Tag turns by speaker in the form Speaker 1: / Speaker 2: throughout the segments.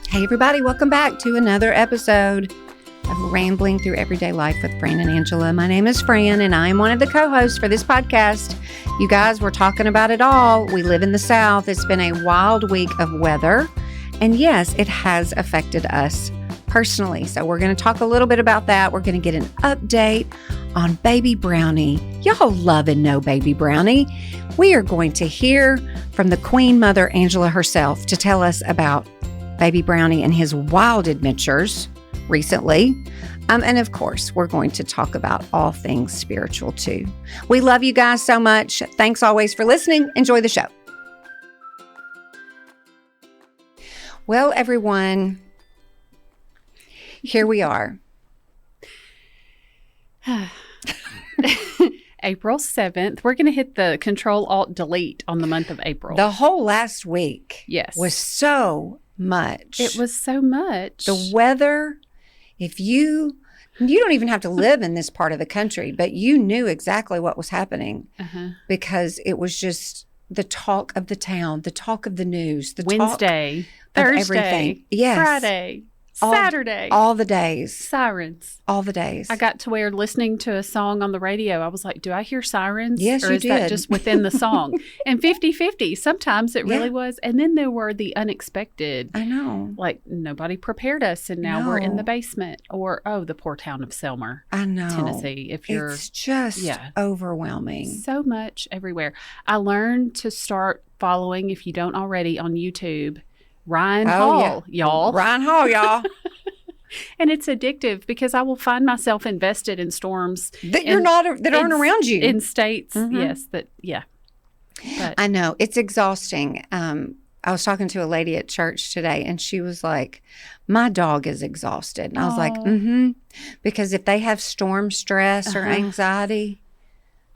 Speaker 1: Hey everybody, welcome back to another episode of Rambling Through Everyday Life with Fran and Angela. My name is Fran and I am one of the co-hosts for this podcast. You guys, we're talking about it all. We live in the South. It's been a wild week of weather. And yes, it has affected us personally. So we're going to talk a little bit about that. We're going to get an update on Baby Brownie. Y'all love and know Baby Brownie. We are going to hear from the Queen Mother, Angela herself, to tell us about Baby Brownie and his wild adventures recently. And of course, we're going to talk about all things spiritual too. We love you guys so much. Thanks always for listening. Enjoy the show. Well, everyone, here we are.
Speaker 2: April 7th. We're going to hit the Control-Alt-Delete on the month of April.
Speaker 1: The whole last week was so much.
Speaker 2: It was so much.
Speaker 1: The weather, if you don't even have to live in this part of the country, but you knew exactly what was happening because it was just the talk of the town, the talk of the news, the
Speaker 2: Wednesday,
Speaker 1: talk
Speaker 2: Thursday,
Speaker 1: of everything. Yes.
Speaker 2: Friday, Saturday.
Speaker 1: All the days.
Speaker 2: Sirens.
Speaker 1: All the days.
Speaker 2: I got to where listening to a song on the radio, I was like, do I hear sirens?
Speaker 1: Yes,
Speaker 2: or
Speaker 1: you
Speaker 2: is that
Speaker 1: did.
Speaker 2: just within the song? And 50-50. Sometimes it really was. And then there were the unexpected.
Speaker 1: I know.
Speaker 2: Like nobody prepared us and now we're in the basement. Or, the poor town of Selmer.
Speaker 1: I know.
Speaker 2: Tennessee.
Speaker 1: It's just overwhelming.
Speaker 2: So much everywhere. I learned to start following, if you don't already, on YouTube, Ryan Hall, y'all.
Speaker 1: Ryan Hall, y'all.
Speaker 2: And it's addictive because I will find myself invested in storms
Speaker 1: that aren't around you.
Speaker 2: In states, But
Speaker 1: I know. It's exhausting. I was talking to a lady at church today and she was like, my dog is exhausted. And I was like, because if they have storm stress or anxiety,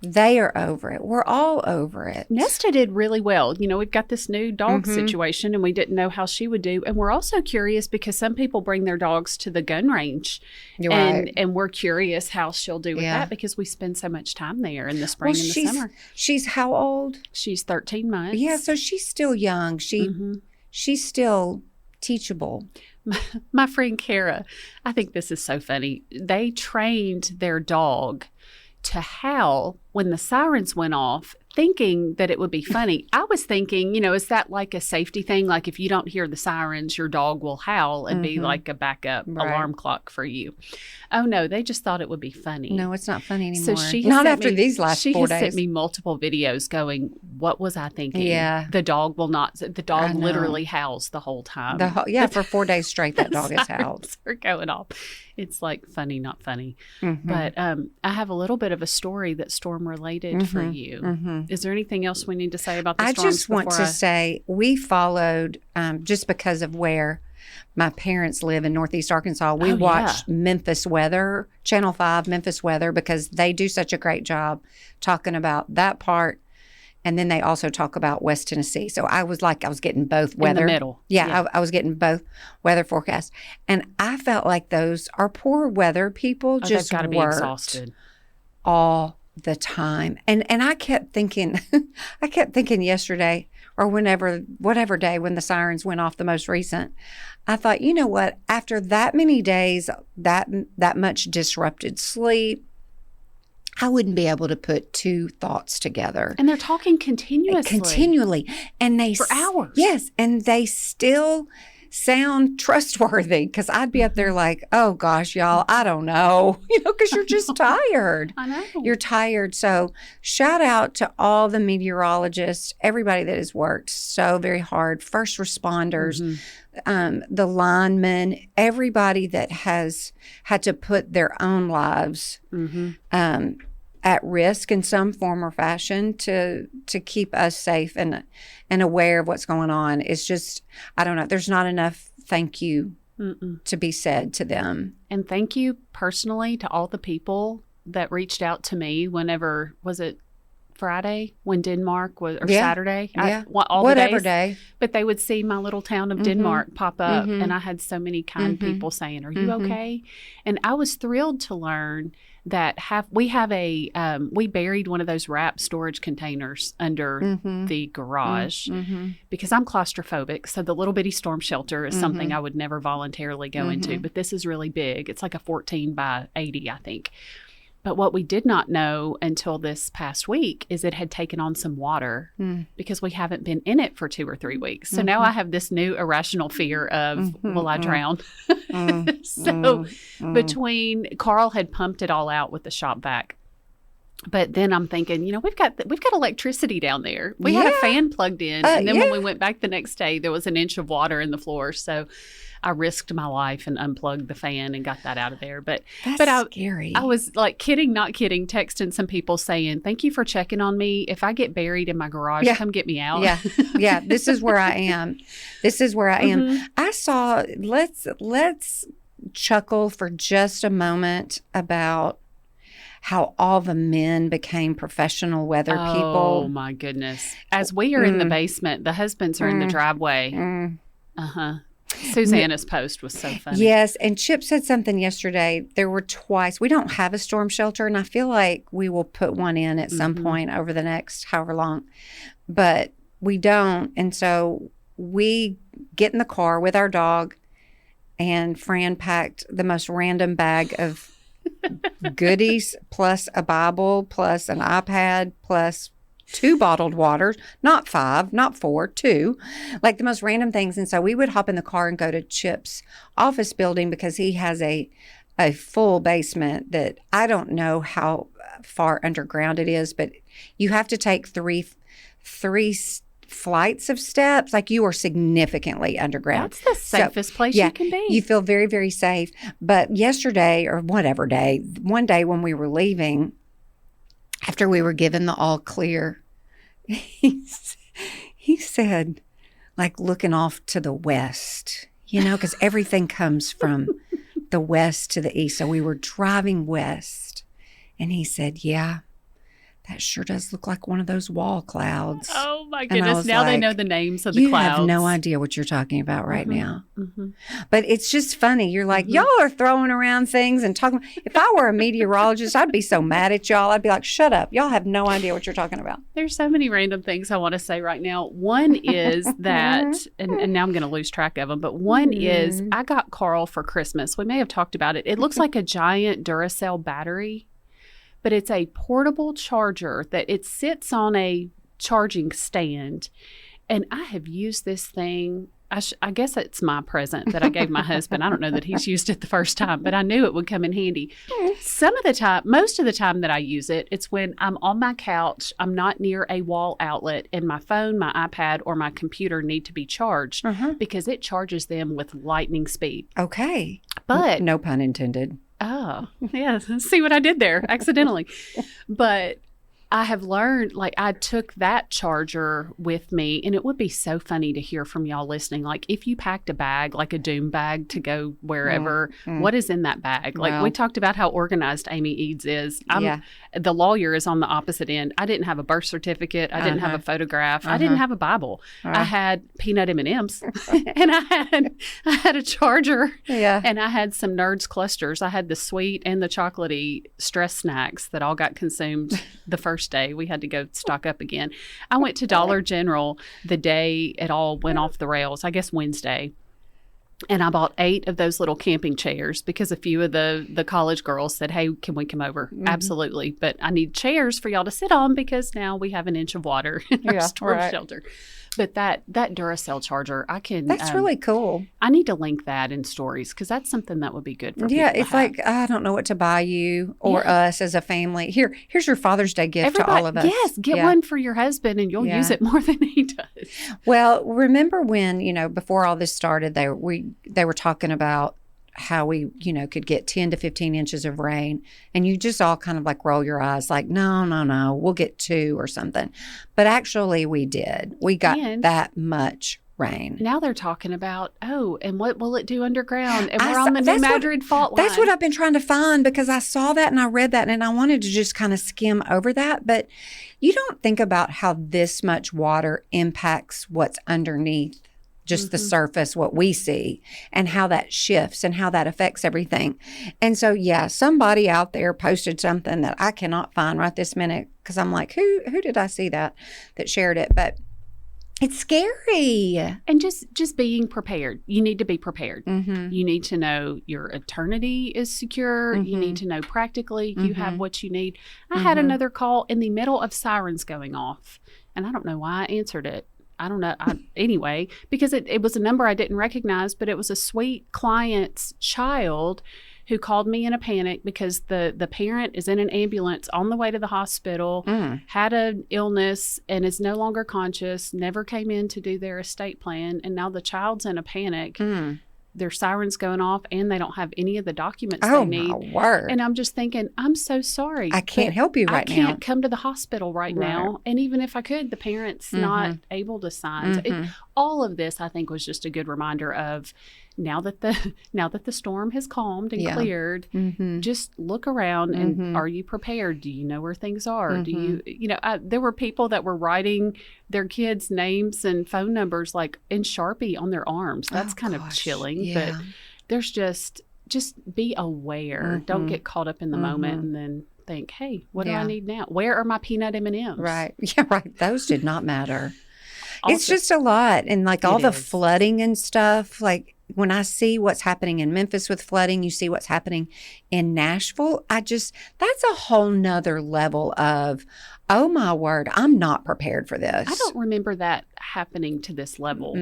Speaker 1: they are over it. We're all over it.
Speaker 2: Nesta did really well. You know, we've got this new dog situation and we didn't know how she would do. And we're also curious because some people bring their dogs to the gun range. And we're curious how she'll do with that because we spend so much time there in the spring and the summer.
Speaker 1: She's how old?
Speaker 2: She's 13 months.
Speaker 1: Yeah, so she's still young. She's still teachable.
Speaker 2: My friend Kara, I think this is so funny. They trained their dog to howl when the sirens went off, thinking that it would be funny. I was thinking, is that like a safety thing? Like if you don't hear the sirens, your dog will howl and be like a backup alarm clock for you. Oh no, they just thought it would be funny.
Speaker 1: No, it's not funny anymore.
Speaker 2: So
Speaker 1: not after these last 4 days.
Speaker 2: She has sent me multiple videos going, what was I thinking?
Speaker 1: Yeah.
Speaker 2: The dog literally howls the whole time.
Speaker 1: For 4 days straight, that dog has howled.
Speaker 2: Are going off. It's like funny, not funny. But I have a little bit of a story that's storm related for you. Is there anything else we need to say about the storms?
Speaker 1: I just want to say we followed, just because of where my parents live in Northeast Arkansas, we watched Memphis Weather, Channel 5 Memphis Weather, because they do such a great job talking about that part. And then they also talk about West Tennessee. So I was getting both weather.
Speaker 2: In the middle.
Speaker 1: Yeah. I was getting both weather forecasts. And I felt like our poor weather people just
Speaker 2: they've got to be exhausted
Speaker 1: all the time. And I kept thinking yesterday or whatever day when the sirens went off, the most recent, I thought, you know what, after that many days, that much disrupted sleep, I wouldn't be able to put two thoughts together.
Speaker 2: And they're talking continually.
Speaker 1: And
Speaker 2: for hours.
Speaker 1: Yes. And they still sound trustworthy, because I'd be up there like, oh gosh, y'all, I don't know, because you're just tired.
Speaker 2: I know.
Speaker 1: You're tired. So shout out to all the meteorologists, everybody that has worked so very hard, first responders, the linemen, everybody that has had to put their own lives at risk in some form or fashion to keep us safe and aware of what's going on. It's just, I don't know, there's not enough thank you to be said to them.
Speaker 2: And thank you personally to all the people that reached out to me whenever, was it Friday when Denmark was, or Saturday? All
Speaker 1: whatever
Speaker 2: the days,
Speaker 1: day.
Speaker 2: But they would see my little town of Denmark pop up, and I had so many kind people saying, are you okay? And I was thrilled to learn that we buried one of those wrap storage containers under the garage because I'm claustrophobic. So the little bitty storm shelter is something I would never voluntarily go into, but this is really big. It's like a 14 by 80, I think. But what we did not know until this past week is it had taken on some water because we haven't been in it for 2 or 3 weeks. So now I have this new irrational fear of, will I drown? So between Carl had pumped it all out with the shop vac. But then I'm thinking, we've got electricity down there. We had a fan plugged in. And then when we went back the next day, there was an inch of water in the floor. So I risked my life and unplugged the fan and got that out of there. But
Speaker 1: scary.
Speaker 2: I was like kidding, not kidding, texting some people saying, thank you for checking on me. If I get buried in my garage, come get me out.
Speaker 1: Yeah. This is where I am. I saw, let's chuckle for just a moment about how all the men became professional weather people.
Speaker 2: Oh, my goodness. As we are in the basement, the husbands are in the driveway. Susanna's post was so funny.
Speaker 1: Yes, and Chip said something yesterday. There were twice. We don't have a storm shelter, and I feel like we will put one in at some point over the next however long. But we don't, and so we get in the car with our dog, and Fran packed the most random bag of goodies plus a Bible plus an iPad plus 2 bottled waters, not 5, not 4, 2, like the most random things. And so we would hop in the car and go to Chip's office building because he has a full basement that I don't know how far underground it is, but you have to take three flights of steps. Like you are significantly underground.
Speaker 2: That's the safest place you can be.
Speaker 1: You feel very, very safe. But yesterday or whatever day, one day when we were leaving, after we were given the all clear, he said, like looking off to the west, because everything comes from the west to the east. So we were driving west, and he said, yeah, that sure does look like one of those wall clouds.
Speaker 2: Oh, my goodness. Now they know the names of the clouds.
Speaker 1: You have no idea what you're talking about right now. But it's just funny. You're like, y'all are throwing around things and talking. If I were a meteorologist, I'd be so mad at y'all. I'd be like, shut up. Y'all have no idea what you're talking about.
Speaker 2: There's so many random things I want to say right now. One is that, and now I'm going to lose track of them, but one is I got Carl for Christmas. We may have talked about it. It looks like a giant Duracell battery. But it's a portable charger that it sits on a charging stand. And I have used this thing. I guess it's my present that I gave my husband. I don't know that he's used it the first time, but I knew it would come in handy. Most of the time that I use it, it's when I'm on my couch, I'm not near a wall outlet, and my phone, my iPad, or my computer need to be charged because it charges them with lightning speed.
Speaker 1: Okay.
Speaker 2: But
Speaker 1: no pun intended.
Speaker 2: Oh, yeah. See what I did there accidentally. But I have learned, like, I took that charger with me, and it would be so funny to hear from y'all listening. Like, if you packed a bag, like a doom bag to go wherever, what is in that bag? Like, we talked about how organized Amy Eads is. The lawyer is on the opposite end. I didn't have a birth certificate. I didn't have a photograph. I didn't have a Bible. I had peanut M&Ms, and I had a charger, and I had some Nerds clusters. I had the sweet and the chocolatey stress snacks that all got consumed the first day. We had to go stock up again. I went to Dollar General the day it all went off the rails, I guess Wednesday. And I bought 8 of those little camping chairs because a few of the college girls said, hey, can we come over? Absolutely. But I need chairs for y'all to sit on because now we have an inch of water in our storm shelter. But that Duracell charger, that's
Speaker 1: really cool.
Speaker 2: I need to link that in stories because that's something that would be good for people.
Speaker 1: Yeah, it's like, I don't know what to buy you or us as a family. Here's your Father's Day gift to all of us.
Speaker 2: Yes, get one for your husband and you'll use it more than he does.
Speaker 1: Well, remember when, before all this started, they were talking about how we, could get 10 to 15 inches of rain, and you just all kind of like roll your eyes like, no, we'll get 2 or something. But actually we did. We got that much rain.
Speaker 2: Now they're talking about, and what will it do underground? And we're on the New Madrid fault line.
Speaker 1: That's what I've been trying to find because I saw that and I read that and I wanted to just kind of skim over that. But you don't think about how this much water impacts what's underneath just the surface, what we see, and how that shifts and how that affects everything. And so, yeah, somebody out there posted something that I cannot find right this minute because I'm like, who did I see that shared it? But it's scary.
Speaker 2: And just being prepared. You need to be prepared.
Speaker 1: Mm-hmm.
Speaker 2: You need to know your eternity is secure.
Speaker 1: Mm-hmm.
Speaker 2: You need to know practically you have what you need. I
Speaker 1: Mm-hmm.
Speaker 2: had another call in the middle of sirens going off, and I don't know why I answered it. I don't know. Anyway, because it was a number I didn't recognize, but it was a sweet client's child who called me in a panic because the parent is in an ambulance on the way to the hospital, had an illness, and is no longer conscious, never came in to do their estate plan, and now the child's in a panic. Their sirens going off, and they don't have any of the documents they need.
Speaker 1: Oh, my word.
Speaker 2: And I'm just thinking, I'm so sorry.
Speaker 1: I can't help you right now.
Speaker 2: I can't come to the hospital right now. And even if I could, the parent's not able to sign. So all of this, I think, was just a good reminder of now that the storm has calmed and cleared, just look around and are you prepared? Do you know where things are? Do there were people that were writing their kids' names and phone numbers like in Sharpie on their arms. That's kind of chilling, but there's just be aware. Don't get caught up in the moment and then think, hey, what do I need now? Where are my peanut M&Ms?
Speaker 1: Right. Yeah, right. Those did not matter.
Speaker 2: Also,
Speaker 1: it's just a lot. And like all the flooding and stuff, like when I see what's happening in Memphis with flooding, you see what's happening in Nashville. That's a whole nother level of, oh my word, I'm not prepared for this.
Speaker 2: I don't remember that happening to this level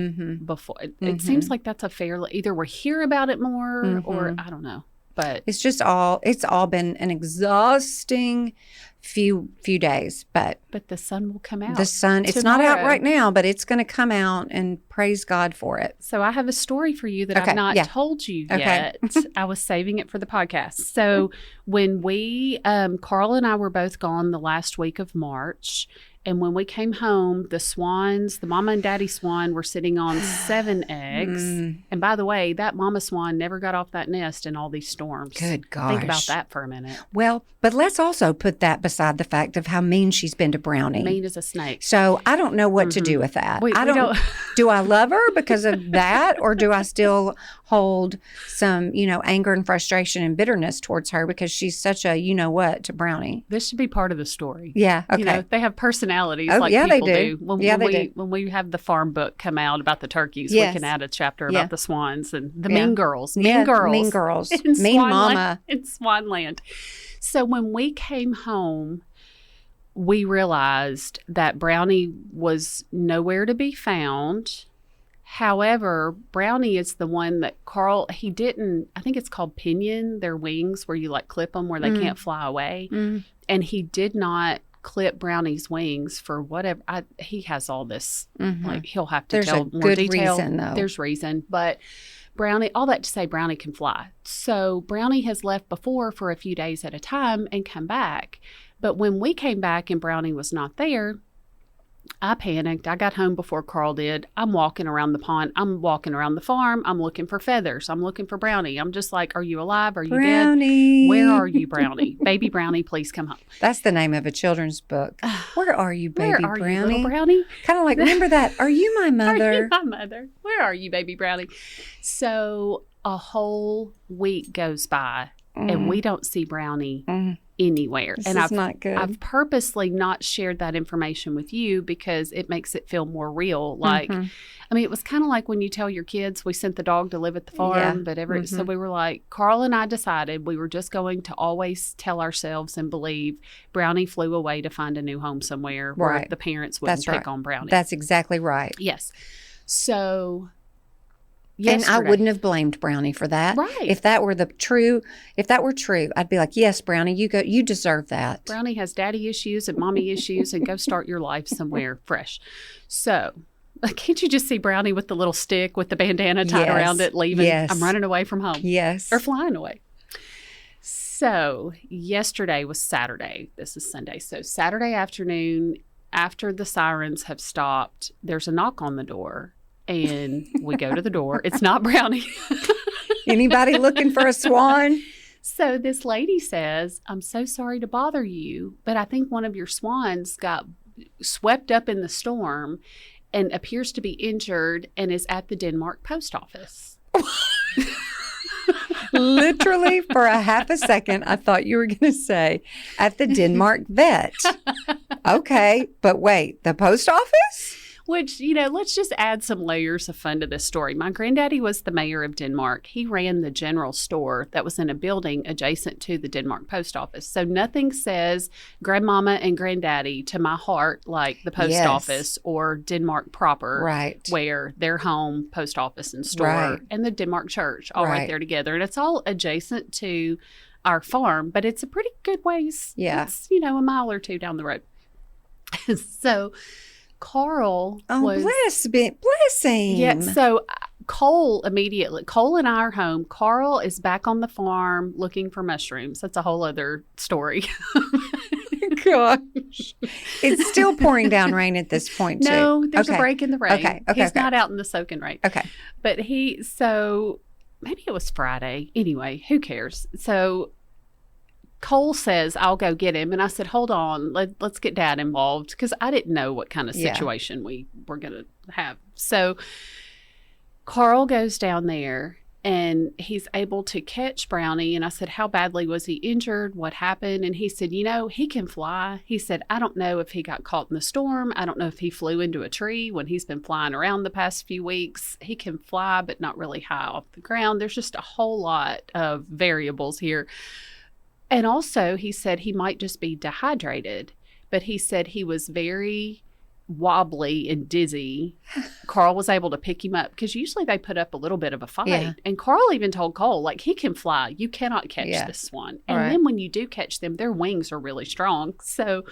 Speaker 2: before. It seems like that's a fairly, either we hear about it more or I don't know. But it's all been an exhausting few days, but the sun will come out.
Speaker 1: The sun, it's not out right now, but it's going to come out, and praise God for it.
Speaker 2: So I have a story for you that I've not told you yet. I was saving it for the podcast. So when we, Carl and I were both gone the last week of March. And when we came home, the swans, the mama and daddy swan, were sitting on 7 eggs. And by the way, that mama swan never got off that nest in all these storms.
Speaker 1: Good gosh.
Speaker 2: Think about that for a minute.
Speaker 1: Well, but let's also put that beside the fact of how mean she's been to Brownie.
Speaker 2: Mean as a snake.
Speaker 1: So I don't know what to do with that.
Speaker 2: I don't.
Speaker 1: Do I love her because of that, or do I still hold some, anger and frustration and bitterness towards her because she's such a what to Brownie?
Speaker 2: This should be part of the story.
Speaker 1: Yeah. Okay.
Speaker 2: They have personalities
Speaker 1: people
Speaker 2: they
Speaker 1: do.
Speaker 2: When we have the farm book come out about the turkeys, we can add a chapter about the swans and the mean girls. Mean girls. Mean mama. In Swanland. So when we came home, we realized that Brownie was nowhere to be found. However, Brownie is the one that Carl, I think it's called pinion, their wings, where you like clip them where they can't fly away. And he did not clip Brownie's wings for whatever. He has all this, like he'll have to tell more detail. Reason, though. There's reason, but Brownie, all that to say Brownie can fly. So Brownie has left before for a few days at a time and come back. But when we came back and Brownie was not there, I panicked. I got home before Carl did. I'm walking around the pond. I'm walking around the farm. I'm looking for feathers. I'm looking for Brownie. I'm just like, are you alive? Are you
Speaker 1: Brownie.
Speaker 2: Dead? Where are you, Brownie? Baby Brownie, please come home.
Speaker 1: That's the name of a children's book. Where are you, baby
Speaker 2: Where are
Speaker 1: Brownie?
Speaker 2: You, little Brownie?
Speaker 1: Kind of like, remember that? Are you my mother?
Speaker 2: Are you my mother? Where are you, baby Brownie? So a whole week goes by and we don't see Brownie anywhere.
Speaker 1: This is not good.
Speaker 2: I've purposely not shared that information with you because it makes it feel more real. Like, I mean, it was kind of like when you tell your kids we sent the dog to live at the farm, but so we were like, Carl and I decided we were just going to always tell ourselves and believe Brownie flew away to find a new home somewhere where the parents wouldn't take on Brownie.
Speaker 1: That's exactly right.
Speaker 2: Yes. So
Speaker 1: yesterday. And I wouldn't have blamed Brownie for that.
Speaker 2: Right.
Speaker 1: If that were true, I'd be like, yes, Brownie, you deserve that.
Speaker 2: Brownie has daddy issues and mommy issues, and go start your life somewhere fresh. So can't you just see Brownie with the little stick with the bandana tied around it, leaving?
Speaker 1: Yes.
Speaker 2: I'm running away from home.
Speaker 1: Yes.
Speaker 2: Or flying away. So yesterday was Saturday. This is Sunday. So Saturday afternoon, after the sirens have stopped, there's a knock on the door. And we go to the door. It's not Brownie.
Speaker 1: Anybody looking for a swan?
Speaker 2: So this lady says, I'm so sorry to bother you, but I think one of your swans got swept up in the storm and appears to be injured and is at the Denmark post office.
Speaker 1: Literally, for a half a second, I thought you were going to say at the Denmark vet. Okay, but wait, the post office?
Speaker 2: Which, let's just add some layers of fun to this story. My granddaddy was the mayor of Denmark. He ran the general store that was in a building adjacent to the Denmark post office. So nothing says grandmama and granddaddy to my heart like the post office or Denmark proper,
Speaker 1: right? Where
Speaker 2: their home, post office and store, and the Denmark church all right there together. And it's all adjacent to our farm, but it's a pretty good ways.
Speaker 1: Yeah.
Speaker 2: It's, a mile or two down the road. So Carl was...
Speaker 1: bless him.
Speaker 2: Yeah, so Cole and I are home. Carl is back on the farm looking for mushrooms. That's a whole other story.
Speaker 1: Gosh. It's still pouring down rain at this point, too.
Speaker 2: No, there's a break in the rain.
Speaker 1: Okay.
Speaker 2: He's not out in the soaking rain.
Speaker 1: Okay.
Speaker 2: But maybe it was Friday. Anyway, who cares? So Cole says, I'll go get him. And I said, hold on, let's get Dad involved, because I didn't know what kind of situation we were going to have. So Carl goes down there and he's able to catch Brownie. And I said, how badly was he injured? What happened? And he said, he can fly. He said, I don't know if he got caught in the storm. I don't know if he flew into a tree when he's been flying around the past few weeks. He can fly, but not really high off the ground. There's just a whole lot of variables here. And also, he said he might just be dehydrated, but he said he was very wobbly and dizzy. Carl was able to pick him up because usually they put up a little bit of a fight. Yeah. And Carl even told Cole, he can fly. You cannot catch this one. And then when you do catch them, their wings are really strong. So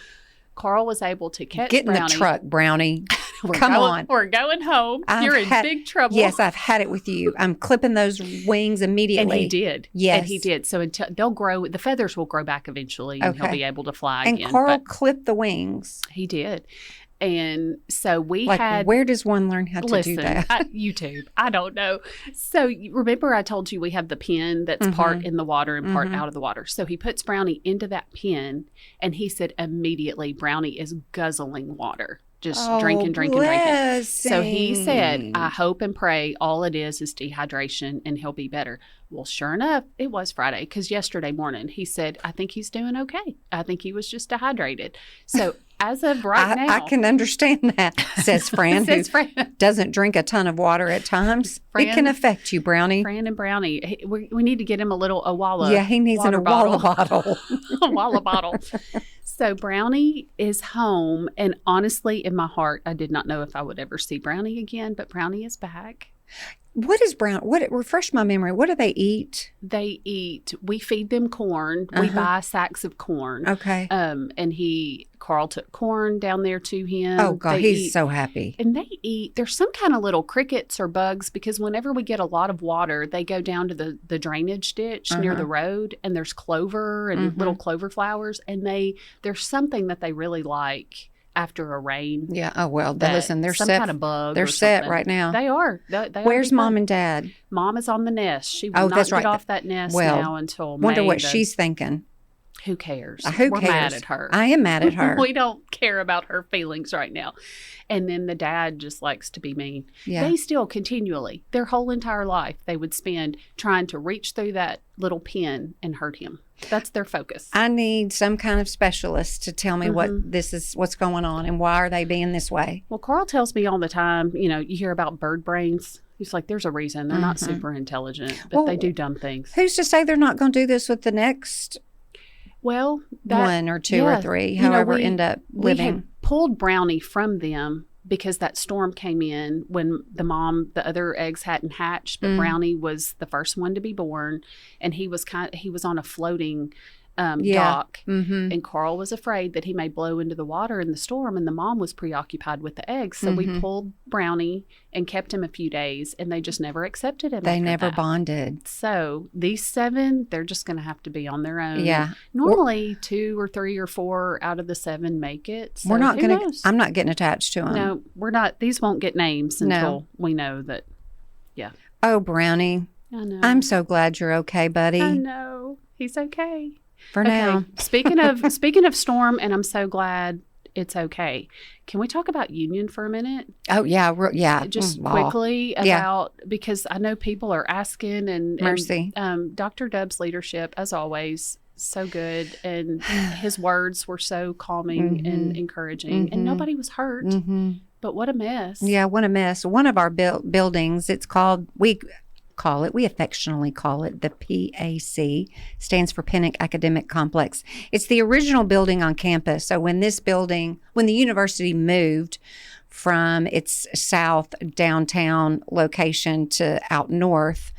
Speaker 2: Carl was able to catch
Speaker 1: Get in
Speaker 2: Brownie.
Speaker 1: the truck, Brownie. Come on.
Speaker 2: We're going home. You're in big trouble.
Speaker 1: Yes, I've had it with you. I'm clipping those wings immediately.
Speaker 2: And he did.
Speaker 1: Yes.
Speaker 2: And he did. So until they'll grow, the feathers will grow back eventually and he'll be able to fly again.
Speaker 1: And Carl clipped the wings.
Speaker 2: He did. And so
Speaker 1: where does one learn how to do that?
Speaker 2: YouTube. I don't know. So remember I told you we have the pen that's part in the water and part out of the water. So he puts Brownie into that pen and he said immediately Brownie is guzzling water. Just drinking. So he said, I hope and pray all it is dehydration and he'll be better. Well, sure enough, it was Friday, because yesterday morning he said, I think he's doing okay. I think he was just dehydrated. So as of now.
Speaker 1: I can understand that, says Fran, who doesn't drink a ton of water at times. It can affect you, Brownie.
Speaker 2: Fran and Brownie. We need to get him a Walla.
Speaker 1: Yeah, he needs a Walla bottle.
Speaker 2: A Walla bottle. So Brownie is home, and honestly, in my heart, I did not know if I would ever see Brownie again, but Brownie is back.
Speaker 1: What is refresh my memory. What do they eat?
Speaker 2: We feed them corn. We buy sacks of corn.
Speaker 1: Okay.
Speaker 2: And Carl took corn down there to him.
Speaker 1: Oh, God, he's so happy.
Speaker 2: And they eat, there's some kind of little crickets or bugs, because whenever we get a lot of water, they go down to the drainage ditch near the road, and there's clover and little clover flowers, and there's something that they really like after a rain.
Speaker 1: Yeah. Oh, well, listen, they're
Speaker 2: some
Speaker 1: set.
Speaker 2: kind of bug.
Speaker 1: They're set right now.
Speaker 2: They are.
Speaker 1: Where's Mom and Dad?
Speaker 2: Mom is on the nest. She will not get off that nest now until May.
Speaker 1: Wonder what she's thinking.
Speaker 2: Who cares?
Speaker 1: We're
Speaker 2: mad at her.
Speaker 1: I am mad at her.
Speaker 2: We don't care about her feelings right now. And then the dad just likes to be mean.
Speaker 1: Yeah.
Speaker 2: They still continually, their whole entire life, they would spend trying to reach through that little pin and hurt him. That's their focus.
Speaker 1: I need some kind of specialist to tell me what's going on and why are they being this way.
Speaker 2: Well, Carl tells me all the time, you hear about bird brains. He's like, there's a reason. They're not super intelligent, but they do dumb things.
Speaker 1: Who's to say they're not going to do this with the next one or two or three, however end up living?
Speaker 2: We had pulled Brownie from them because that storm came in when the other eggs hadn't hatched, but Brownie was the first one to be born, and he was on a floating dock, and Carl was afraid that he may blow into the water in the storm, and the mom was preoccupied with the eggs, so we pulled Brownie and kept him a few days, and they just never accepted him.
Speaker 1: They never bonded.
Speaker 2: So these 7, they're just going to have to be on their own.
Speaker 1: Yeah.
Speaker 2: Normally 2 or 3 or 4 out of the 7 make it. So
Speaker 1: I'm not getting attached to them.
Speaker 2: No, we're not. These won't get names until we know that. Yeah.
Speaker 1: Oh, Brownie.
Speaker 2: I know.
Speaker 1: I'm so glad you're okay, buddy.
Speaker 2: I know. He's okay.
Speaker 1: For now.
Speaker 2: Speaking of storm, and I'm so glad it's okay. Can we talk about union for a minute?
Speaker 1: Oh, yeah. Yeah.
Speaker 2: Just quickly about, because I know people are asking, and
Speaker 1: Mercy.
Speaker 2: Dr. Dubb's leadership, as always, so good. And his words were so calming and encouraging, and nobody was hurt. But what a mess.
Speaker 1: Yeah, what a mess. One of our buildings, it's called, we affectionately call it the PAC, stands for Pinnock Academic Complex. It's the original building on campus. So when the university moved from its south downtown location to out north,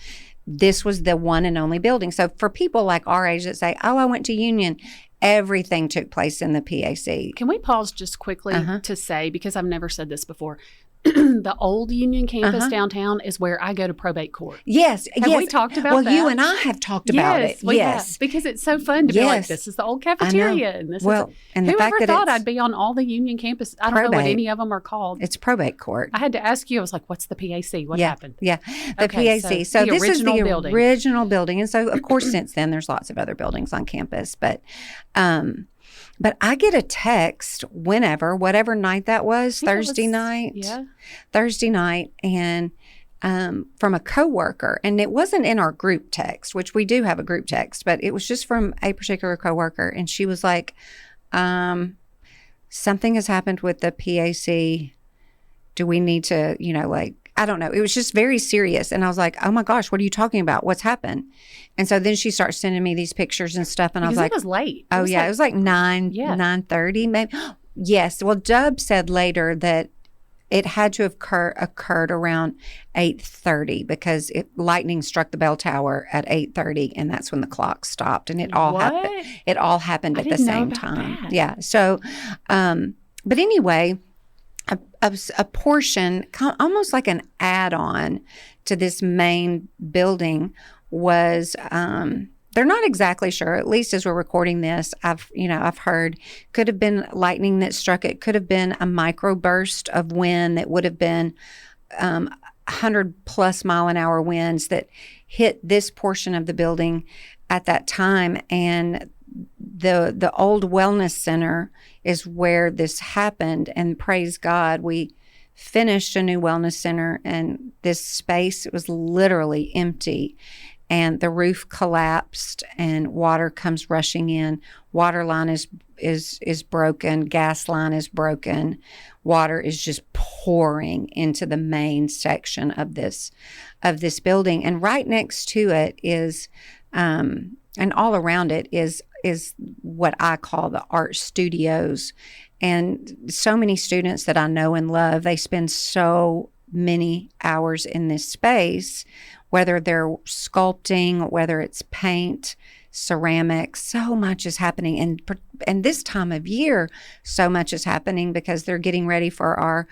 Speaker 1: this was the one and only building. So for people like our age that say, oh, I went to Union, everything took place in the PAC.
Speaker 2: Can we pause just quickly to say, because I've never said this before, the old Union campus downtown is where I go to probate court.
Speaker 1: Yes.
Speaker 2: Have we talked about that?
Speaker 1: Well, you and I have talked about it.
Speaker 2: Yes. Because it's so fun to be like, this is the old cafeteria. And this
Speaker 1: and the fact
Speaker 2: whoever
Speaker 1: that
Speaker 2: thought I'd be on all the Union campus? I don't know what any of them are called.
Speaker 1: It's probate court.
Speaker 2: I had to ask you. I was like, what's the PAC? What happened?
Speaker 1: Yeah. The PAC. So this is the original building. And so, of course, since then, there's lots of other buildings on campus. But I get a text whatever night that was, Thursday night, and from a coworker, and it wasn't in our group text, which we do have a group text, but it was just from a particular coworker, and she was like, something has happened with the PAC. Do we need to, I don't know. It was just very serious. And I was like, oh my gosh, what are you talking about? What's happened? And so then she starts sending me these pictures and stuff. And I was like,
Speaker 2: it was late.
Speaker 1: It was like 9:30 maybe. Yes. Well, Dub said later that it had to have occurred around 8:30 because lightning struck the bell tower at 8:30, and that's when the clock stopped. And it all happened. It all happened at the same time.
Speaker 2: That.
Speaker 1: Yeah. So, but anyway, a portion, almost like an add-on to this main building, was they're not exactly sure. At least as we're recording this, I've heard could have been lightning that struck it. Could have been a microburst of wind that would have been 100+ mile an hour winds that hit this portion of the building at that time. And the old wellness center is where this happened, and praise God, we finished a new wellness center, and this space was literally empty, and the roof collapsed, and water comes rushing in. Water line is broken, gas line is broken, water is just pouring into the main section of this building, and right next to it is and all around it is what I call the art studios. And so many students that I know and love, they spend so many hours in this space, whether they're sculpting, whether it's paint, ceramics, so much is happening. And this time of year, so much is happening because they're getting ready for our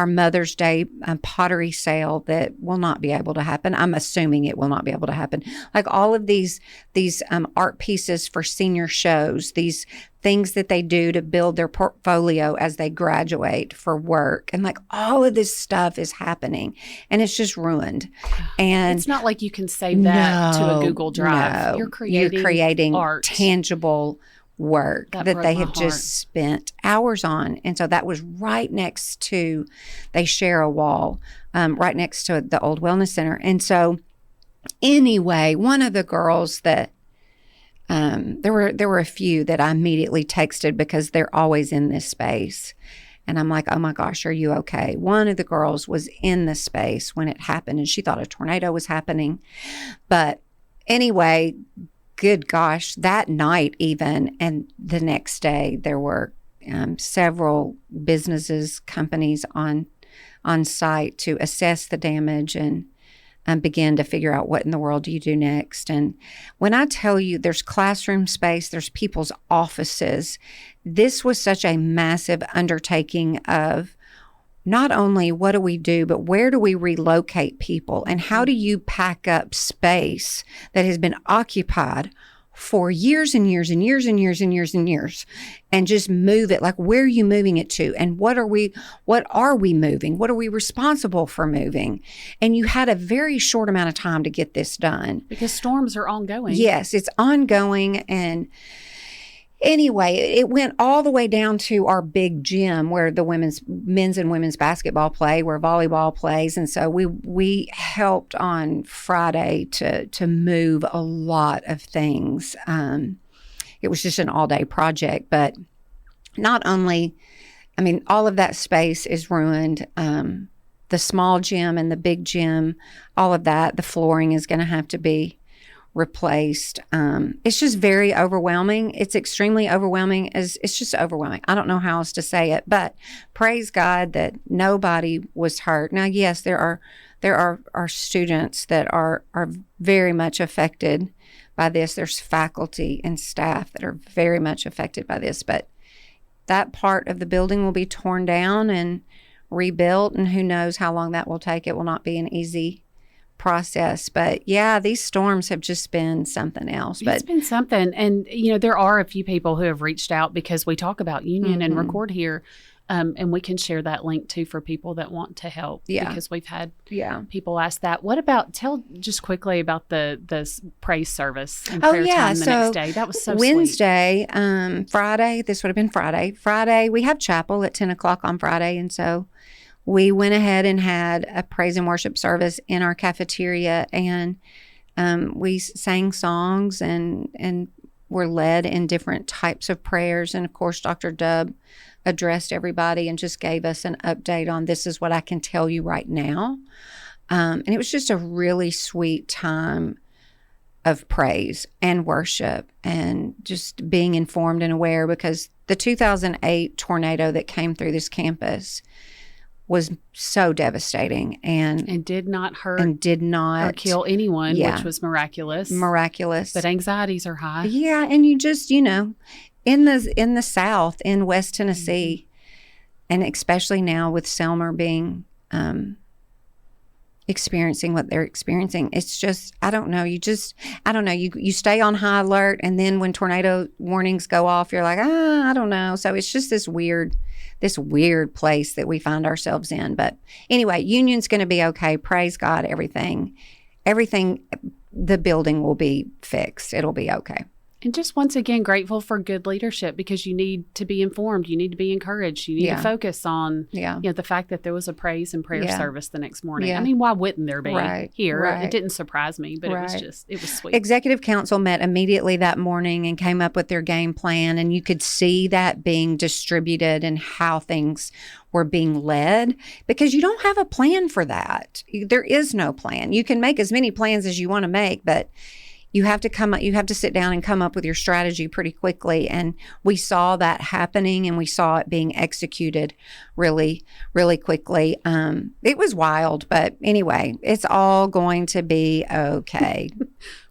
Speaker 1: Mother's Day pottery sale that will not be able to happen. I'm assuming it will not be able to happen. Like all of these art pieces for senior shows, these things that they do to build their portfolio as they graduate for work. And like all of this stuff is happening, and it's just ruined. And
Speaker 2: it's not like you can save that to a Google Drive.
Speaker 1: No,
Speaker 2: You're creating art.
Speaker 1: Tangible work that they have
Speaker 2: heart.
Speaker 1: Just spent hours on. And so that was right next to, they share a wall right next to the old wellness center. And so anyway, one of the girls that there were a few that I immediately texted because they're always in this space. And I'm like, oh my gosh, are you okay? One of the girls was in the space when it happened, and she thought a tornado was happening. But anyway, good gosh, that night even, and the next day, there were several businesses, companies on site to assess the damage and begin to figure out what in the world do you do next. And when I tell you there's classroom space, there's people's offices, this was such a massive undertaking of not only what do we do, but where do we relocate people, and how do you pack up space that has been occupied for years and years and years and years and years and years, and just move it? Like, where are you moving it to? And what are we moving? What are we responsible for moving? And you had a very short amount of time to get this done.
Speaker 2: Because storms are ongoing.
Speaker 1: Yes, it's ongoing. And anyway, it went all the way down to our big gym where the men's and women's basketball play, where volleyball plays. And so we helped on Friday to move a lot of things. It was just an all-day project, but not only, I mean, all of that space is ruined. The small gym and the big gym, all of that, the flooring is going to have to be replaced. It's just very overwhelming. It's extremely overwhelming. It's just overwhelming. I don't know how else to say it, but praise God that nobody was hurt. Now, yes, there are students that are very much affected by this. There's faculty and staff that are very much affected by this, but that part of the building will be torn down and rebuilt, and who knows how long that will take. It will not be an easy process, but yeah, these storms have just been something else. But
Speaker 2: it's been something, and there are a few people who have reached out because we talk about union and record here, and we can share that link too for people that want to help.
Speaker 1: Yeah,
Speaker 2: because we've had people ask that. What about tell just quickly about the praise service and prayer time the next day? That was so
Speaker 1: Wednesday,
Speaker 2: sweet.
Speaker 1: Friday. This would have been Friday. Friday we have chapel at 10:00 on Friday, and so we went ahead and had a praise and worship service in our cafeteria, and we sang songs and were led in different types of prayers. And of course, Dr. Dubb addressed everybody and just gave us an update on this is what I can tell you right now. And it was just a really sweet time of praise and worship and just being informed and aware, because the 2008 tornado that came through this campus was so devastating and
Speaker 2: did not hurt
Speaker 1: and did not
Speaker 2: or kill anyone, which was miraculous.
Speaker 1: But
Speaker 2: anxieties are high.
Speaker 1: Yeah, and you just in the South, in West Tennessee, and especially now with Selmer being experiencing what they're experiencing, it's just I don't know. You stay on high alert, and then when tornado warnings go off, you're like, I don't know. So it's just this weird place that we find ourselves in. But anyway, Union's going to be okay. Praise God. Everything, the building will be fixed. It'll be okay.
Speaker 2: And just once again, grateful for good leadership, because you need to be informed. You need to be encouraged. You need to focus on the fact that there was a praise and prayer service the next morning. I mean, why wouldn't there be here? It didn't surprise me, but it was sweet.
Speaker 1: Executive Council met immediately that morning and came up with their game plan, and you could see that being distributed and how things were being led, because you don't have a plan for that. There is no plan. You can make as many plans as you want to make, but you have to sit down and come up with your strategy pretty quickly. And we saw that happening, and we saw it being executed really, really quickly. It was wild, but anyway, it's all going to be okay.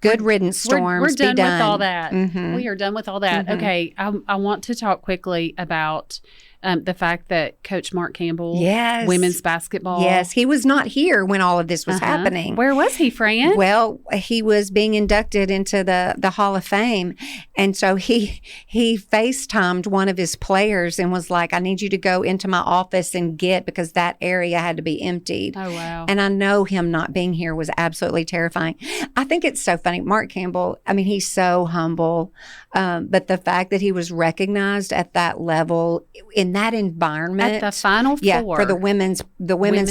Speaker 1: Good riddance, storms.
Speaker 2: We're done
Speaker 1: with
Speaker 2: all that.
Speaker 1: Mm-hmm.
Speaker 2: We are done with all that. Mm-hmm. Okay. I want to talk quickly about the fact that Coach Mark Campbell, women's basketball.
Speaker 1: Yes, he was not here when all of this was happening.
Speaker 2: Where was he, Fran?
Speaker 1: Well, he was being inducted into the Hall of Fame. And so he FaceTimed one of his players and was like, I need you to go into my office and because that area had to be emptied.
Speaker 2: Oh, wow.
Speaker 1: And I know him not being here was absolutely terrifying. I think it's so funny. Mark Campbell, I mean, he's so humble. But the fact that he was recognized at that level in that environment,
Speaker 2: at the Final Four,
Speaker 1: for the women's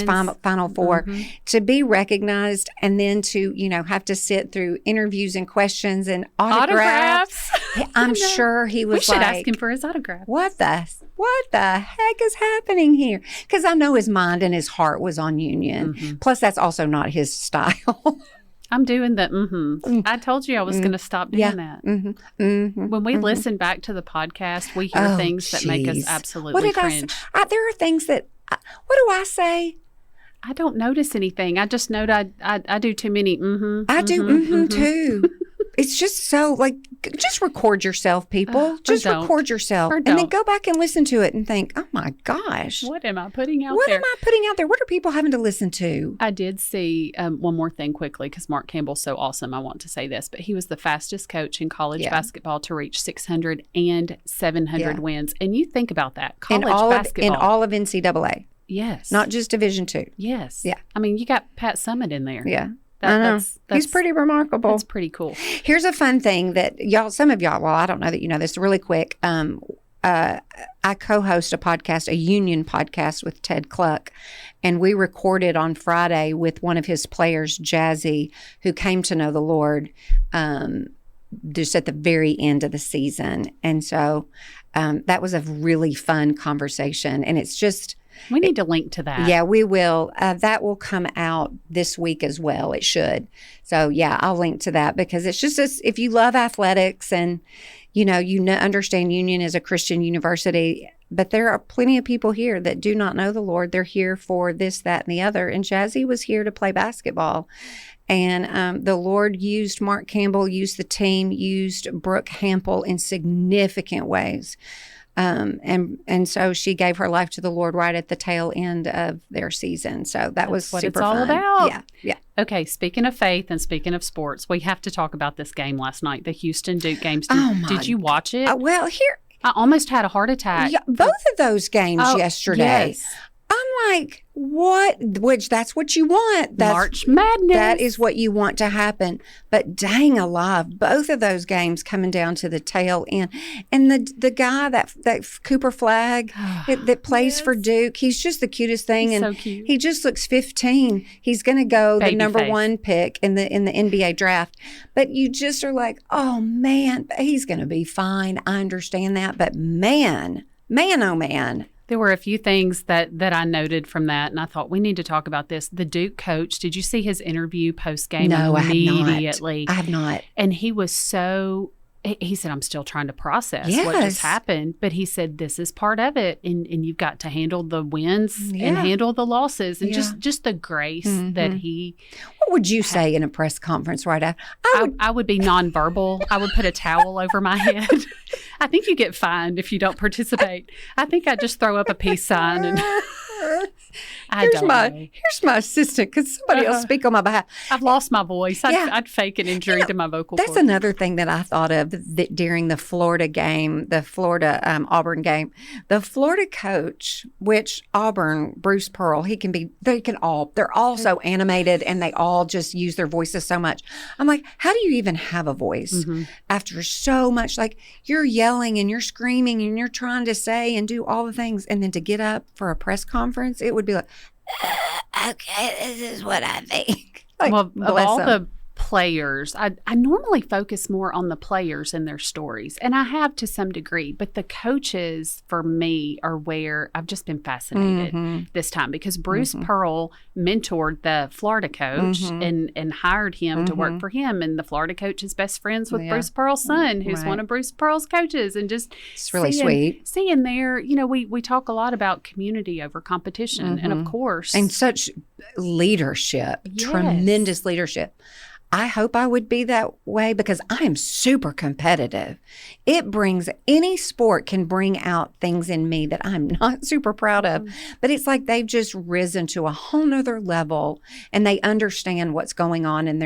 Speaker 1: Final Four, to be recognized, and then to have to sit through interviews and questions and autographs. I'm sure he was.
Speaker 2: We should ask him for his autograph.
Speaker 1: What the heck is happening here? Because I know his mind and his heart was on Union. Mm-hmm. Plus, that's also not his style.
Speaker 2: I'm doing the I told you I was going to stop doing that. Mm-hmm. Mm-hmm. When we listen back to the podcast, we hear things that make us absolutely cringe.
Speaker 1: There are things that, what do I say?
Speaker 2: I don't notice anything. I just know that I do too many
Speaker 1: I do too. It's just so, just record yourself, people. Just record yourself. And then go back and listen to it and think, oh my gosh.
Speaker 2: What am I putting out there?
Speaker 1: What am I putting out there? What are people having to listen to?
Speaker 2: I did see one more thing quickly, because Mark Campbell's so awesome. I want to say this, but he was the fastest coach in college basketball to reach 600 and 700 wins. And you think about that. College basketball.
Speaker 1: In all of NCAA.
Speaker 2: Yes.
Speaker 1: Not just Division II.
Speaker 2: Yes.
Speaker 1: Yeah.
Speaker 2: I mean, you got Pat Summitt in there.
Speaker 1: Yeah. I know. He's pretty remarkable.
Speaker 2: That's pretty cool.
Speaker 1: Here's a fun thing that some of y'all, well, I don't know that you know this, really quick. I co-host a union podcast with Ted Cluck, and we recorded on Friday with one of his players, Jazzy, who came to know the Lord just at the very end of the season. And so that was a really fun conversation, and it's just...
Speaker 2: We need to link to that.
Speaker 1: Yeah, we will. That will come out this week as well. It should. So, yeah, I'll link to that because it's just if you love athletics and, understand Union is a Christian university, but there are plenty of people here that do not know the Lord. They're here for this, that, and the other. And Jazzy was here to play basketball. And the Lord used Mark Campbell, used the team, used Brooke Hampel in significant ways. And so she gave her life to the Lord right at the tail end of their season. So that was
Speaker 2: what
Speaker 1: super
Speaker 2: it's all
Speaker 1: fun.
Speaker 2: about.
Speaker 1: Yeah.
Speaker 2: Okay, speaking of faith and speaking of sports, we have to talk about this game last night, the Houston Duke games. Did you watch it?
Speaker 1: Well, here
Speaker 2: I almost had a heart attack.
Speaker 1: Yeah, both of those games yesterday.
Speaker 2: Yes.
Speaker 1: I'm like, what? Which that's what you want. That's,
Speaker 2: March Madness.
Speaker 1: That is what you want to happen. But dang alive, both of those games coming down to the tail end. And the guy, that Cooper Flagg that plays for Duke, he's just the cutest thing.
Speaker 2: He's
Speaker 1: and
Speaker 2: so cute.
Speaker 1: He just looks 15. He's going to go
Speaker 2: Baby
Speaker 1: the number
Speaker 2: face.
Speaker 1: 1 pick in the NBA draft. But you just are like, oh, man, he's going to be fine. I understand that. But man, oh, man.
Speaker 2: There were a few things that I noted from that, and I thought we need to talk about this. The Duke coach, did you see his interview post-game?
Speaker 1: No,
Speaker 2: immediately?
Speaker 1: I have not.
Speaker 2: And he was he said, I'm still trying to process what just happened. But he said, this is part of it. And you've got to handle the wins and handle the losses. And just the grace that he...
Speaker 1: What would you say in a press conference right after?
Speaker 2: I would be nonverbal. I would put a towel over my head. I think you get fined if you don't participate. I think I'd just throw up a peace sign and...
Speaker 1: Here's my assistant. Could somebody else speak on my behalf?
Speaker 2: I've lost my voice. I'd fake an injury to my vocal cord.
Speaker 1: That's another thing that I thought of during the Florida game, the Florida Auburn game. The Florida coach, which Auburn, Bruce Pearl, they're all so animated and they all just use their voices so much. I'm like, how do you even have a voice after so much? Like, you're yelling and you're screaming and you're trying to say and do all the things, and then to get up for a press conference, it would be like, okay, this is what I think. Like,
Speaker 2: well, of all the players, I normally focus more on the players and their stories, and I have to some degree, but the coaches for me are where I've just been fascinated this time, because Bruce Pearl mentored the Florida coach and hired him to work for him, and the Florida coach is best friends with Bruce Pearl's son, who's one of Bruce Pearl's coaches, and just
Speaker 1: it's really sweet.
Speaker 2: Seeing there, we talk a lot about community over competition, and of course,
Speaker 1: and such leadership, tremendous leadership. I hope I would be that way because I am super competitive. Any sport can bring out things in me that I'm not super proud of, but it's like they've just risen to a whole nother level and they understand what's going on, and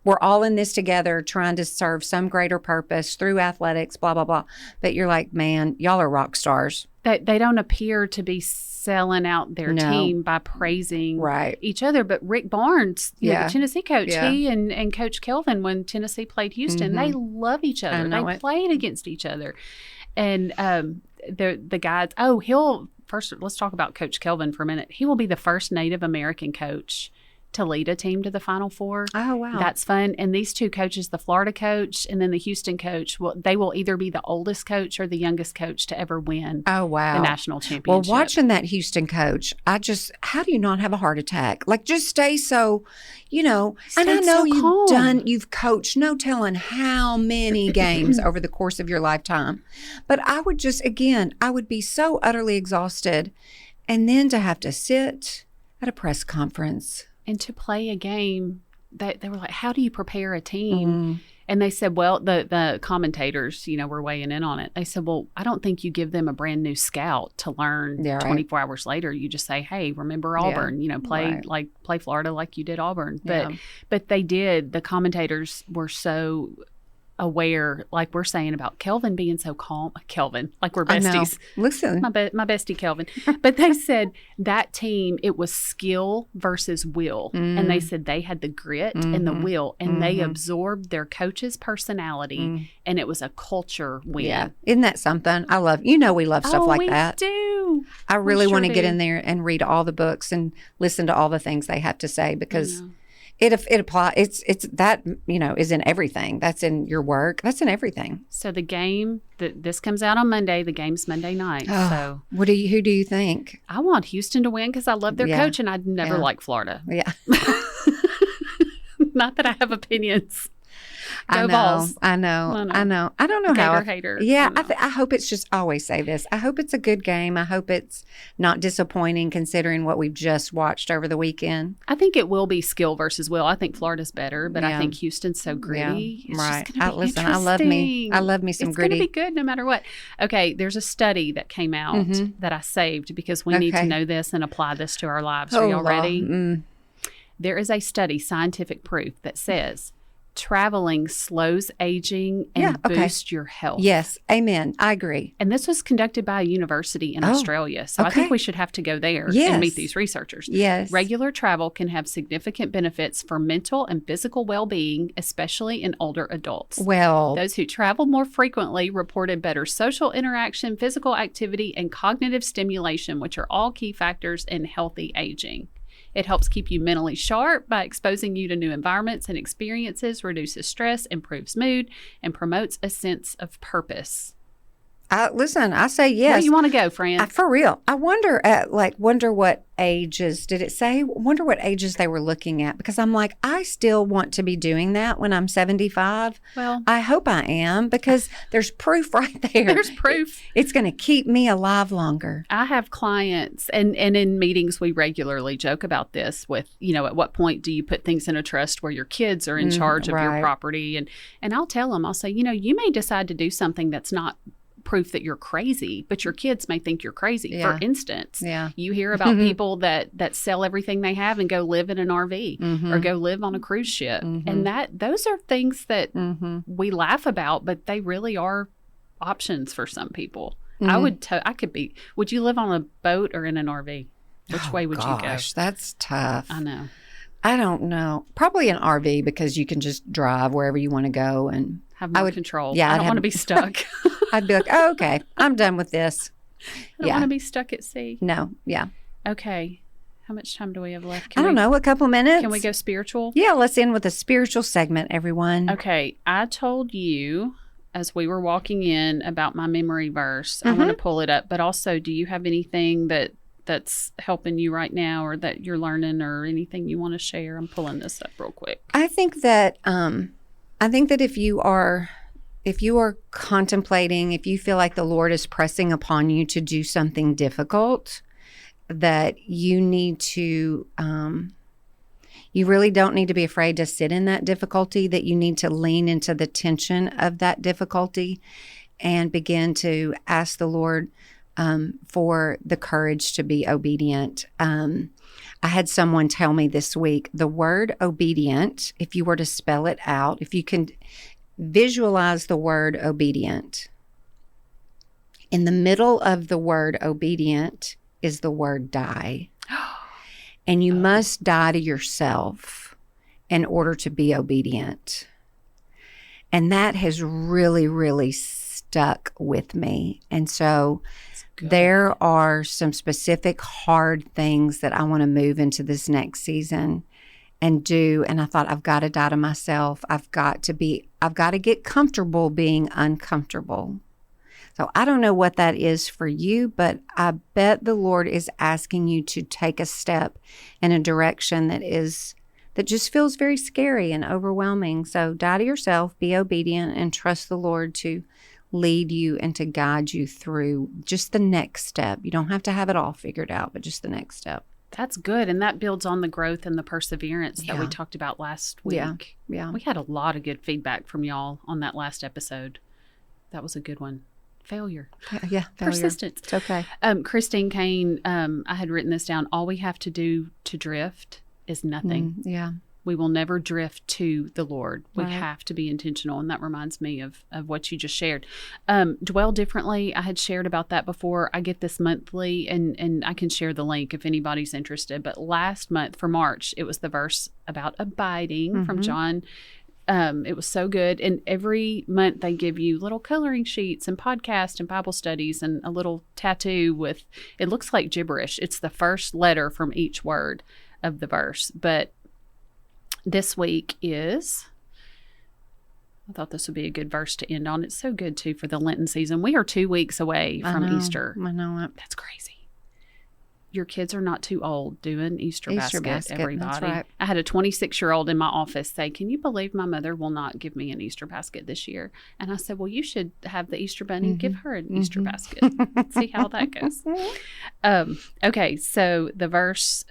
Speaker 1: we're all in this together trying to serve some greater purpose through athletics, blah, blah, blah. But you're like, man, y'all are rock stars.
Speaker 2: They don't appear to be selling out their team by praising each other. But Rick Barnes, the Tennessee coach, he and Coach Kelvin, when Tennessee played Houston, they love each other. They played against each other. And the guys, first, let's talk about Coach Kelvin for a minute. He will be the first Native American coach to lead a team to the Final Four.
Speaker 1: Oh, wow.
Speaker 2: That's fun. And these two coaches, the Florida coach and then the Houston coach, they will either be the oldest coach or the youngest coach to ever win the national championship.
Speaker 1: Well, watching that Houston coach, how do you not have a heart attack? Like, just stay so, and I know you've coached no telling how many games over the course of your lifetime. But I would I would be so utterly exhausted. And then to have to sit at a press conference
Speaker 2: and to play a game, they were like, how do you prepare a team? And they said, well, the commentators, were weighing in on it. They said, well, I don't think you give them a brand new scout to learn 24 hours later. You just say, hey, remember Auburn, play Florida like you did Auburn. But they did. The commentators were so aware, like we're saying about Kelvin being so calm. Kelvin, like we're
Speaker 1: I know.
Speaker 2: besties.
Speaker 1: Listen.
Speaker 2: My bestie Kelvin. But they said that team, it was skill versus will. And they said they had the grit and the will, and they absorbed their coach's personality, and it was a culture win.
Speaker 1: Yeah. Isn't that something? I love, we love stuff like that.
Speaker 2: Do.
Speaker 1: I really
Speaker 2: sure
Speaker 1: want to get
Speaker 2: do.
Speaker 1: in there and read all the books and listen to all the things they have to say, because it applies. It's that, is in everything. That's in your work. That's in everything.
Speaker 2: So the game, this comes out on Monday. The game's Monday night. So
Speaker 1: who do you think?
Speaker 2: I want Houston to win because I love their coach, and I'd never like Florida.
Speaker 1: Yeah.
Speaker 2: Not that I have opinions. Go
Speaker 1: I know,
Speaker 2: Vols.
Speaker 1: I know. I don't know how.
Speaker 2: Hater.
Speaker 1: Yeah, I hope it's just, I always say this. I hope it's a good game. I hope it's not disappointing considering what we've just watched over the weekend.
Speaker 2: I think it will be skill versus will. I think Florida's better, but I think Houston's so gritty.
Speaker 1: Yeah,
Speaker 2: it's
Speaker 1: right.
Speaker 2: just gonna be
Speaker 1: Listen, I love me some
Speaker 2: it's
Speaker 1: gritty.
Speaker 2: It's going to be good no matter what. Okay, there's a study that came out that I saved because we need to know this and apply this to our lives. Are y'all ready? There is a study, scientific proof, that says traveling slows aging and boosts your health.
Speaker 1: Yes. Amen. I agree.
Speaker 2: And this was conducted by a university in Australia. So I think we should have to go there and meet these researchers.
Speaker 1: Yes.
Speaker 2: Regular travel can have significant benefits for mental and physical well-being, especially in older adults.
Speaker 1: Well,
Speaker 2: those who travel more frequently reported better social interaction, physical activity, and cognitive stimulation, which are all key factors in healthy aging. It helps keep you mentally sharp by exposing you to new environments and experiences, reduces stress, improves mood, and promotes a sense of purpose.
Speaker 1: Listen, I say yes.
Speaker 2: Where do you want to go, Fran?
Speaker 1: For real. I wonder what ages, did it say? Wonder what ages they were looking at, because I'm like, I still want to be doing that when I'm 75.
Speaker 2: Well,
Speaker 1: I hope I am, because there's proof right there.
Speaker 2: There's proof.
Speaker 1: It's going to keep me alive longer.
Speaker 2: I have clients, and in meetings, we regularly joke about this with, at what point do you put things in a trust where your kids are in charge of your property? And I'll tell them, I'll say, you may decide to do something that's not proof that you're crazy, but your kids may think you're crazy.
Speaker 1: Yeah.
Speaker 2: For instance, you hear about people that sell everything they have and go live in an RV or go live on a cruise ship. And those are things that we laugh about, but they really are options for some people. Would you live on a boat or in an RV? Which way would you go?
Speaker 1: That's tough.
Speaker 2: I know.
Speaker 1: I don't know. Probably an RV, because you can just drive wherever you want to go and
Speaker 2: have more control.
Speaker 1: Yeah,
Speaker 2: I don't want to be stuck.
Speaker 1: I'd be like, oh, okay, I'm done with this.
Speaker 2: I don't want to be stuck at sea.
Speaker 1: No, yeah.
Speaker 2: Okay. How much time do we have left?
Speaker 1: I don't know, a couple minutes.
Speaker 2: Can we go spiritual?
Speaker 1: Yeah, let's end with a spiritual segment, everyone.
Speaker 2: Okay. I told you as we were walking in about my memory verse. I want to pull it up. But also, do you have anything that's helping you right now, or that you're learning, or anything you want to share? I'm pulling this up real quick.
Speaker 1: I think that if you are contemplating, if you feel like the Lord is pressing upon you to do something difficult, that you need to, you really don't need to be afraid to sit in that difficulty, that you need to lean into the tension of that difficulty and begin to ask the Lord for the courage to be obedient. I had someone tell me this week, the word obedient, if you were to spell it out, if you can visualize the word obedient, in the middle of the word obedient is the word die. And you must die to yourself in order to be obedient. And that has really, really stuck with me. And so there are some specific hard things that I want to move into this next season and do. And I thought, I've got to die to myself. I've got to get comfortable being uncomfortable. So I don't know what that is for you, but I bet the Lord is asking you to take a step in a direction that just feels very scary and overwhelming. So die to yourself, be obedient, and trust the Lord to lead you and to guide you through just the next step. You don't have to have it all figured out, but just the next step.
Speaker 2: That's good. And that builds on the growth and the perseverance that we talked about last week.
Speaker 1: Yeah.
Speaker 2: We had a lot of good feedback from y'all on that last episode. That was a good one. Failure.
Speaker 1: Yeah.
Speaker 2: Persistence.
Speaker 1: It's okay.
Speaker 2: Christine Kane, I had written this down. All we have to do to drift is nothing. We will never drift to the Lord. We
Speaker 1: Right.
Speaker 2: have to be intentional. And that reminds me of what you just shared. Dwell differently. I had shared about that before. I get this monthly, and I can share the link if anybody's interested. But last month for March, it was the verse about abiding from John. It was so good. And every month they give you little coloring sheets and podcasts and Bible studies and a little tattoo with, it looks like gibberish. It's the first letter from each word of the verse. But this week is, I thought this would be a good verse to end on. It's so good too for the Lenten season. We are 2 weeks away from Easter.
Speaker 1: I know it.
Speaker 2: That's crazy. Your kids are not too old doing Easter basket, everybody.
Speaker 1: That's right.
Speaker 2: I had a 26-year-old in my office say, can you believe my mother will not give me an Easter basket this year? And I said, well, you should have the Easter bunny give her an Easter basket. See how that goes. Okay, so the verse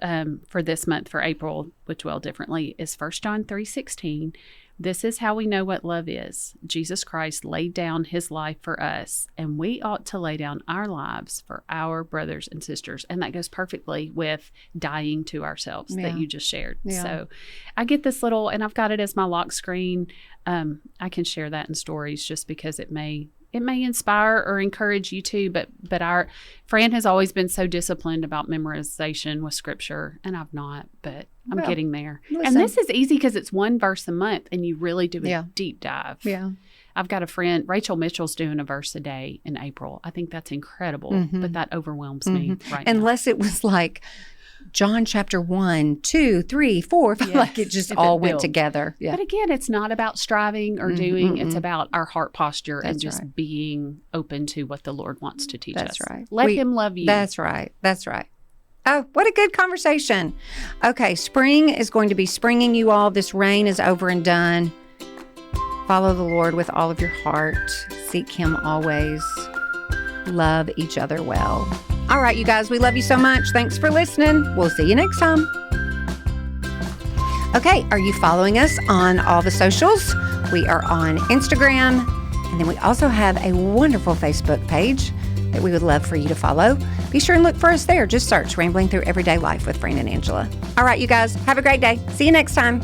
Speaker 2: for this month, for April, with Dwell Differently, is 1 John 3:16. This is how we know what love is. Jesus Christ laid down his life for us, and we ought to lay down our lives for our brothers and sisters. And that goes perfectly with dying to ourselves that you just shared.
Speaker 1: Yeah.
Speaker 2: So I get this little, and I've got it as my lock screen. I can share that in stories just because it may inspire or encourage you too. But our Fran has always been so disciplined about memorization with scripture, and I've not, but I'm getting there.
Speaker 1: Listen.
Speaker 2: And this is easy because it's one verse a month and you really do a deep dive.
Speaker 1: Yeah.
Speaker 2: I've got a friend, Rachel Mitchell's doing a verse a day in April. I think that's incredible, but that overwhelms me right now.
Speaker 1: Unless it was like John chapter 1, 2, 3, 4, 5, like it just all went together. Yeah.
Speaker 2: But again, it's not about striving or doing. It's about our heart posture and just being open to what the Lord wants to teach us.
Speaker 1: That's right.
Speaker 2: Let him love you.
Speaker 1: That's right. That's right. Oh, what a good conversation. Okay, spring is going to be springing you all. This rain is over and done. Follow the Lord with all of your heart. Seek him always. Love each other well. All right, you guys, we love you so much. Thanks for listening. We'll see you next time. Okay, are you following us on all the socials? We are on Instagram, and then we also have a wonderful Facebook page that we would love for you to follow. Be sure and look for us there. Just search Rambling Through Everyday Life with Fran and Angela. All right, you guys, have a great day. See you next time.